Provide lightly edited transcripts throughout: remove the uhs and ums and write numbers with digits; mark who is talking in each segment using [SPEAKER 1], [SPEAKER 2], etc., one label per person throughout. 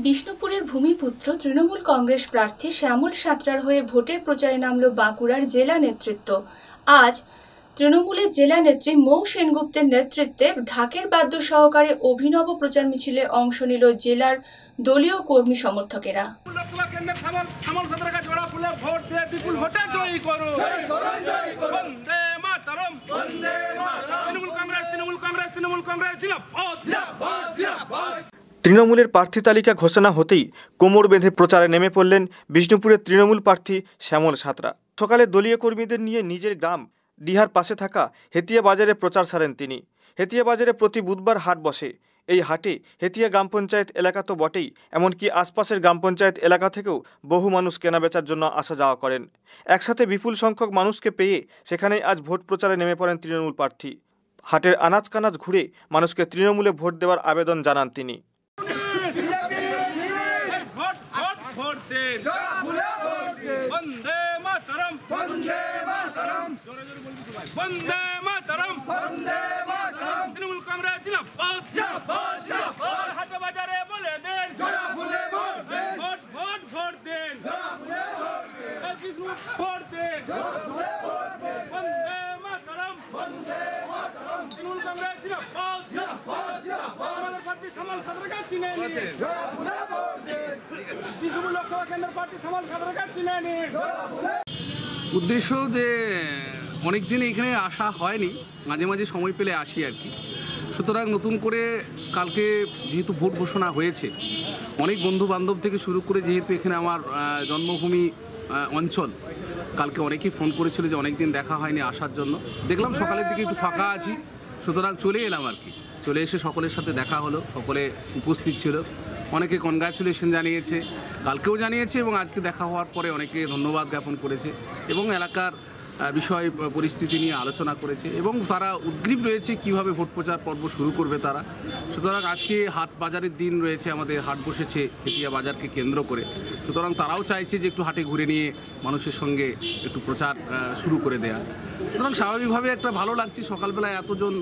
[SPEAKER 1] বিষ্ণুপুরের ভূমিপুত্র তৃণমূল কংগ্রেস প্রার্থী শ্যামল সাঁতরার হয়ে ভোটের প্রচারে নামল বাঁকুড়ার জেলা নেতৃত্ব। আজ তৃণমূলের জেলা নেত্রী মৌ সেনগুপ্তের নেতৃত্বে ঢাকের বাদ্য সহকারে অভিনব প্রচার মিছিলে অংশ নিল জেলার দলীয় কর্মী সমর্থকেরা।
[SPEAKER 2] তৃণমূলের প্রার্থী তালিকা ঘোষণা হতেই কোমর বেঁধে প্রচারে নেমে পড়লেন বিষ্ণুপুরের তৃণমূল প্রার্থী শ্যামল সাঁতরা। সকালে দলীয় কর্মীদের নিয়ে নিজের গ্রাম ডিহার পাশে থাকা হেতিয়া বাজারে প্রচার সারেন তিনি। হেতিয়া বাজারে প্রতি বুধবার হাট বসে। এই হাটে হেতিয়া গ্রাম পঞ্চায়েত এলাকা তো বটেই, এমনকি আশপাশের গ্রাম পঞ্চায়েত এলাকা থেকেও বহু মানুষ কেনাবেচার জন্য আসা যাওয়া করেন। একসাথে বিপুল সংখ্যক মানুষকে পেয়ে সেখানেই আজ ভোট প্রচারে নেমে পড়েন তৃণমূল প্রার্থী। হাটের আনাজ কানাজ ঘুরে মানুষকে তৃণমূলে ভোট দেওয়ার আবেদন জানান তিনি।
[SPEAKER 3] वंदे मातरम वंदे मातरम तृणमूल कांग्रेस जिंदाबाद जिंदाबाद जिंदाबाद हाट बाजारे बोले देन गड़ा फूले वोट देन वोट वोट वोट देन गड़ा फूले वोट देन विष्णु वोट देन गड़ा फूले वोट देन वंदे मातरम तृणमूल कांग्रेस जिंदाबाद जिंदाबाद जिंदाबाद हमारे पार्टी श्यामल साँतरा का चिन्ह नहीं गड़ा फूले वोट देन বিষ্ণুপুর লোকসভা কেন্দ্র পার্টি শ্যামল সাঁতরা का चिन्ह नहीं गड़ा फूले।
[SPEAKER 4] উদ্দেশ্য যে অনেক দিন এখানে আসা হয়নি, মাঝে মাঝে সময় পেলে আসি আর কি। সুতরাং নতুন করে কালকে যেহেতু ভোট ঘোষণা হয়েছে, অনেক বন্ধু বান্ধব থেকে শুরু করে যেহেতু এখানে আমার জন্মভূমি অঞ্চল, কালকে অনেকেই ফোন করেছিল যে অনেক দিন দেখা হয়নি আসার জন্য। দেখলাম সকালের দিকে একটু ফাঁকা আছি, সুতরাং চলে এলাম আর কি। চলে এসে সকলের সাথে দেখা হলো, সকলে উপস্থিত ছিল, অনেকে কনগ্রাচুলেশন জানিয়েছে, কালকেও জানিয়েছে এবং আজকে দেখা হওয়ার পরে অনেকে ধন্যবাদ জ্ঞাপন করেছে এবং এলাকার বিষয় পরিস্থিতি নিয়ে আলোচনা করেছে এবং তারা উদ্গ্রীব রয়েছে কিভাবে ভোট প্রচার পর্ব শুরু করবে তারা। সুতরাং আজকে হাট বাজারের দিন রয়েছে, আমাদের হাট বসেছে হেতিয়া বাজারকে কেন্দ্র করে। সুতরাং তারাও চাইছে যে একটু হাটে ঘুরে নিয়ে মানুষের সঙ্গে একটু প্রচার শুরু করে দেয়া। সুতরাং স্বাভাবিকভাবে একটা ভালো লাগছে, সকালবেলায় এতজন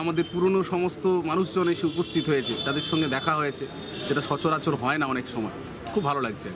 [SPEAKER 4] আমাদের পুরনো সমস্ত মানুষজন এসে উপস্থিত হয়েছে, তাদের সঙ্গে দেখা হয়েছে, যেটা সচরাচর হয় না অনেক সময়। খুব ভালো লাগছে।